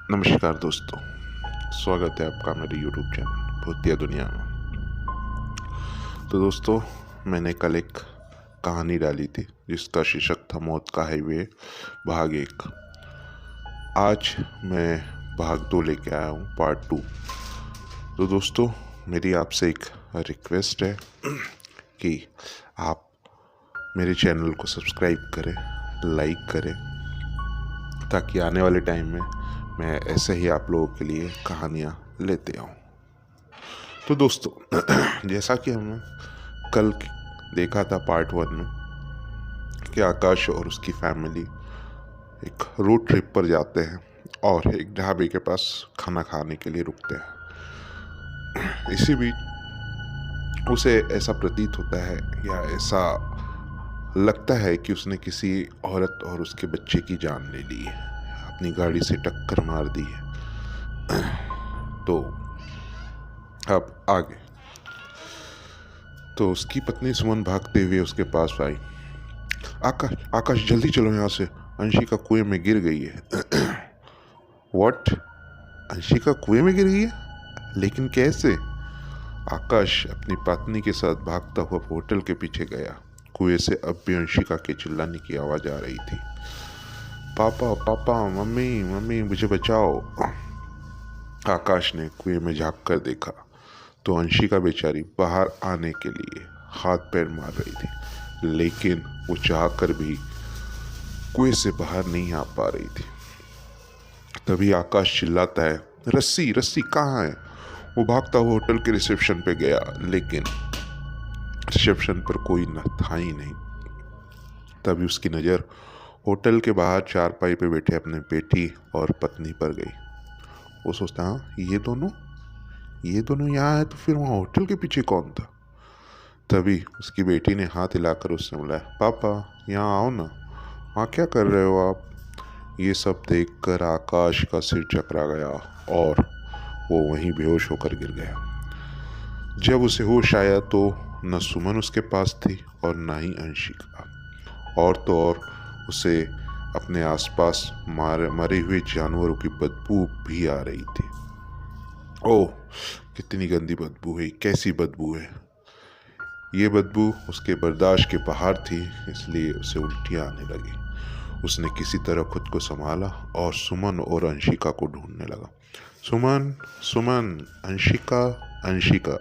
नमस्कार दोस्तों, स्वागत है आपका मेरे यूट्यूब चैनल भूतिया दुनिया में। तो दोस्तों, मैंने कल एक कहानी डाली थी जिसका शीर्षक था मौत का हाईवे भाग 1। आज मैं भाग 2 लेके आया हूँ, पार्ट 2। तो दोस्तों, मेरी आपसे एक रिक्वेस्ट है कि आप मेरे चैनल को सब्सक्राइब करें, लाइक करें, ताकि आने वाले टाइम में मैं ऐसे ही आप लोगों के लिए कहानियाँ लेते आऊँ। तो दोस्तों, जैसा कि हमने कल देखा था पार्ट 1 में कि आकाश और उसकी फैमिली एक रोड ट्रिप पर जाते हैं और एक ढाबे के पास खाना खाने के लिए रुकते हैं। इसी बीच उसे ऐसा प्रतीत होता है या ऐसा लगता है कि उसने किसी औरत और उसके बच्चे की जान ले ली है, अपनी गाड़ी से टक्कर मार दी है। तो अब आगे तो उसकी पत्नी सुमन भागते हुए उसके पास आई। आकाश आकाश जल्दी चलो यहाँ से, अंशिका कुएं में गिर गई है। व्हाट? अंशिका कुएं में गिर गई है? लेकिन कैसे? आकाश अपनी पत्नी के साथ भागता हुआ होटल के पीछे गया। कुएं से अब भी अंशिका के चिल्लाने की आवाज आ रही थी। पापा पापा, मम्मी मम्मी, मुझे बचाओ। आकाश ने कुएं में झांक कर देखा तो अंशिका बेचारी बाहर आने के लिए हाथ पैर मार रही थी, लेकिन वो चाहकर भी कुएं से बाहर नहीं आ पा रही थी। तभी आकाश चिल्लाता है, रस्सी रस्सी कहाँ है? वो भागता हुआ होटल के रिसेप्शन पे गया, लेकिन रिसेप्शन पर कोई न था ही नहीं। तभी उसकी नज़र होटल के बाहर चारपाई पे बैठे अपने बेटी और पत्नी पर गई। वो सोचता, हाँ, ये दोनों यहाँ है तो फिर वहाँ होटल के पीछे कौन था? तभी उसकी बेटी ने हाथ हिलाकर उससे बुलाया, पापा यहाँ आओ ना, वहाँ क्या कर रहे हो आप? ये सब देखकर आकाश का सिर चकरा गया और वो वहीं बेहोश होकर गिर गया। जब उसे होश आया तो न सुमन उसके पास थी और न ही अंशिका, और तो और उसे अपने आसपास मरे हुए जानवरों की बदबू भी आ रही थी। ओह, कितनी गंदी बदबू है, कैसी बदबू है। ये बदबू उसके बर्दाश्त के बाहर थी, इसलिए उसे उल्टियाँ आने लगी। उसने किसी तरह खुद को संभाला और सुमन और अंशिका को ढूंढने लगा। सुमन सुमन, अंशिका अंशिका।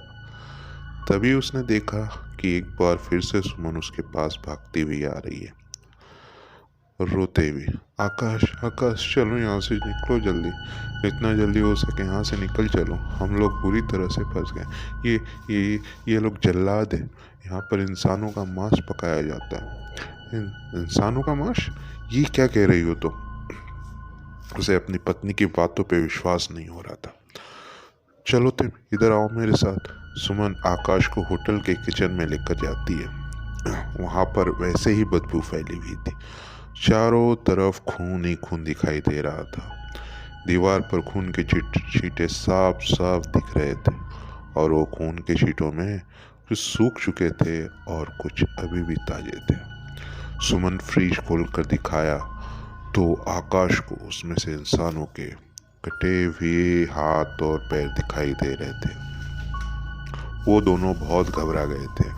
तभी उसने देखा कि एक बार फिर से सुमन उसके पास भागती हुई आ रही है, रोते हुए। आकाश आकाश, चलो यहाँ से निकलो जल्दी, जितना जल्दी हो सके यहाँ से निकल चलो, हम लोग बुरी तरह से फंस गए। ये लोग जल्लाद हैं, यहाँ पर इंसानों का मांस पकाया जाता है। इंसानों का मांस? ये क्या कह रही हो तुम? उसे अपनी पत्नी की बातों पे विश्वास नहीं हो रहा था। चलो तुम इधर आओ मेरे साथ। सुमन आकाश को होटल के किचन में लेकर जाती है। वहाँ पर वैसे ही बदबू फैली हुई थी, चारों तरफ खून ही खून दिखाई दे रहा था। दीवार पर खून के छींटे साफ साफ दिख रहे थे, और वो खून के छींटों में कुछ सूख चुके थे और कुछ अभी भी ताजे थे। सुमन फ्रिज खोल कर दिखाया तो आकाश को उसमें से इंसानों के कटे हुए हाथ और पैर दिखाई दे रहे थे। वो दोनों बहुत घबरा गए थे।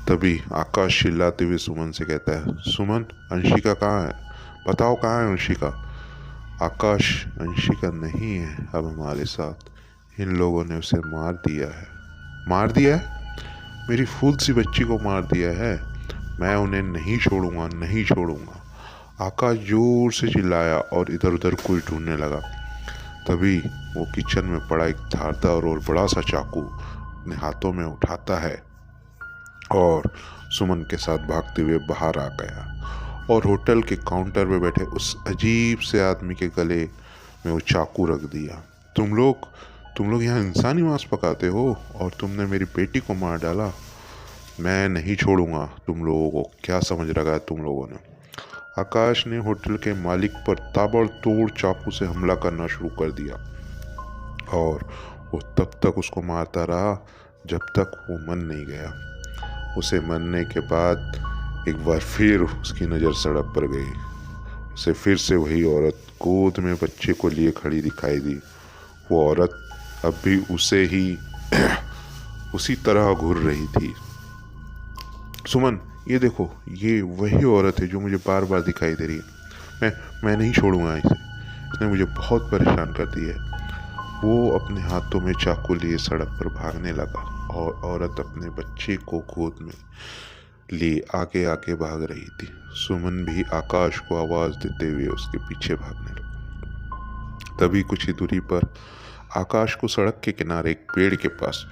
तभी आकाश चिल्लाते हुए सुमन से कहता है, सुमन, अंशिका कहाँ है? बताओ कहाँ है अंशिका? आकाश, अंशिका नहीं है अब हमारे साथ, इन लोगों ने उसे मार दिया है। मार दिया है? मेरी फूल सी बच्ची को मार दिया है। मैं उन्हें नहीं छोड़ूंगा, नहीं छोड़ूंगा। आकाश जोर से चिल्लाया और इधर उधर कोई ढूंढने लगा। तभी वो किचन में पड़ा एक धारदार और बड़ा सा चाकू अपने हाथों में उठाता है और सुमन के साथ भागते हुए बाहर आ गया और होटल के काउंटर पे बैठे उस अजीब से आदमी के गले में वो चाकू रख दिया। तुम लोग यहाँ इंसानी मांस पकाते हो और तुमने मेरी बेटी को मार डाला। मैं नहीं छोड़ूंगा तुम लोगों को। क्या समझ रखा है तुम लोगों ने? आकाश ने होटल के मालिक पर ताबड़तोड़ चाकू से हमला करना शुरू कर दिया और वो तब तक उसको मारता रहा जब तक वो मर नहीं गया। उसे मरने के बाद एक बार फिर उसकी नज़र सड़क पर गई। उसे फिर से वही औरत गोद में बच्चे को लिए खड़ी दिखाई दी। वो औरत अब भी उसे ही उसी तरह घूर रही थी। सुमन, ये देखो, ये वही औरत है जो मुझे बार बार दिखाई दे रही है। मैं नहीं छोड़ूंगा इसे, इसने मुझे बहुत परेशान कर दिया है। वो अपने हाथों में चाकू लिए सड़क पर भागने लगा और औरत अपने बच्चे को गोद में लिए आगे आगे भाग रही थी। सुमन भी आकाश को आवाज देते हुए उसके पीछे भागने लगा। तभी कुछ ही दूरी पर आकाश को सड़क के किनारे एक पेड़ के पास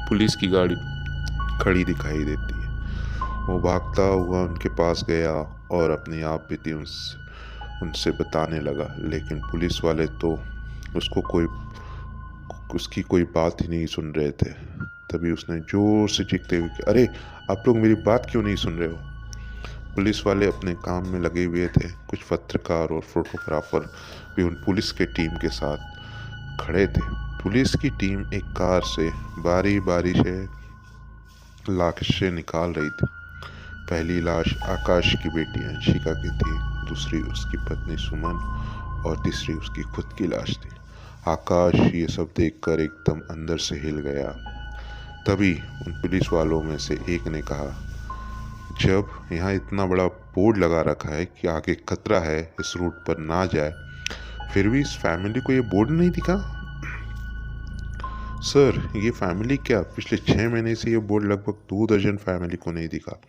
पुलिस की गाड़ी खड़ी दिखाई देती है। वो भागता हुआ उनके पास गया और अपनी आप बीती उनसे बताने लगा, लेकिन पुलिस वाले तो उसकी कोई बात ही नहीं सुन रहे थे। तभी उसने जोर से चीखते हुए कहा, अरे आप लोग मेरी बात क्यों नहीं सुन रहे हो? पुलिस वाले अपने काम में लगे हुए थे। कुछ पत्रकार और फोटोग्राफर भी उन पुलिस के टीम के साथ खड़े थे। पुलिस की टीम एक कार से बारी बारी से लाशें निकाल रही थी। पहली लाश आकाश की बेटी अंशिका की थी, दूसरी उसकी पत्नी सुमन और तीसरी उसकी खुद की लाश थी। आकाश ये सब देखकर एकदम अंदर से हिल गया। तभी उन पुलिस वालों में से एक ने कहा, जब यहाँ इतना बड़ा बोर्ड लगा रखा है कि आगे खतरा है, इस रूट पर ना जाए, फिर भी इस फैमिली को ये बोर्ड नहीं दिखा? सर, ये फैमिली क्या, पिछले 6 महीने से ये बोर्ड लगभग 2 दर्जन फैमिली को नहीं दिखा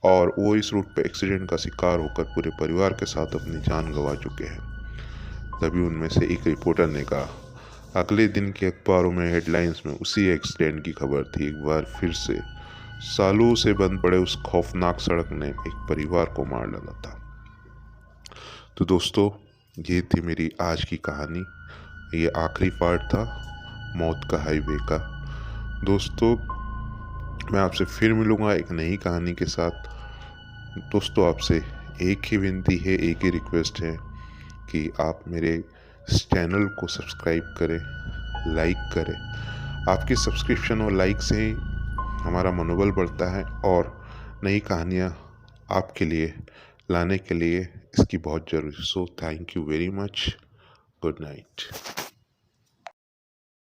और वो इस रूट पर एक्सीडेंट का शिकार होकर पूरे परिवार के साथ अपनी जान गंवा चुके हैं। तभी उनमें से एक रिपोर्टर ने कहा, अगले दिन के अखबारों में हेडलाइंस में उसी एक्सीडेंट की खबर थी। एक बार फिर से सालों से बंद पड़े उस खौफनाक सड़क ने एक परिवार को मार डाला था। तो दोस्तों, ये थी मेरी आज की कहानी। ये आखिरी पार्ट था मौत का हाईवे का। दोस्तों, मैं आपसे फिर मिलूँगा एक नई कहानी के साथ। दोस्तों, आपसे एक ही विनती है, एक ही रिक्वेस्ट है कि आप मेरे इस चैनल को सब्सक्राइब करें, लाइक करें। आपकी सब्सक्रिप्शन और लाइक से ही हमारा मनोबल बढ़ता है और नई कहानियाँ आपके लिए लाने के लिए इसकी बहुत ज़रूरी। So thank you very much. Good night.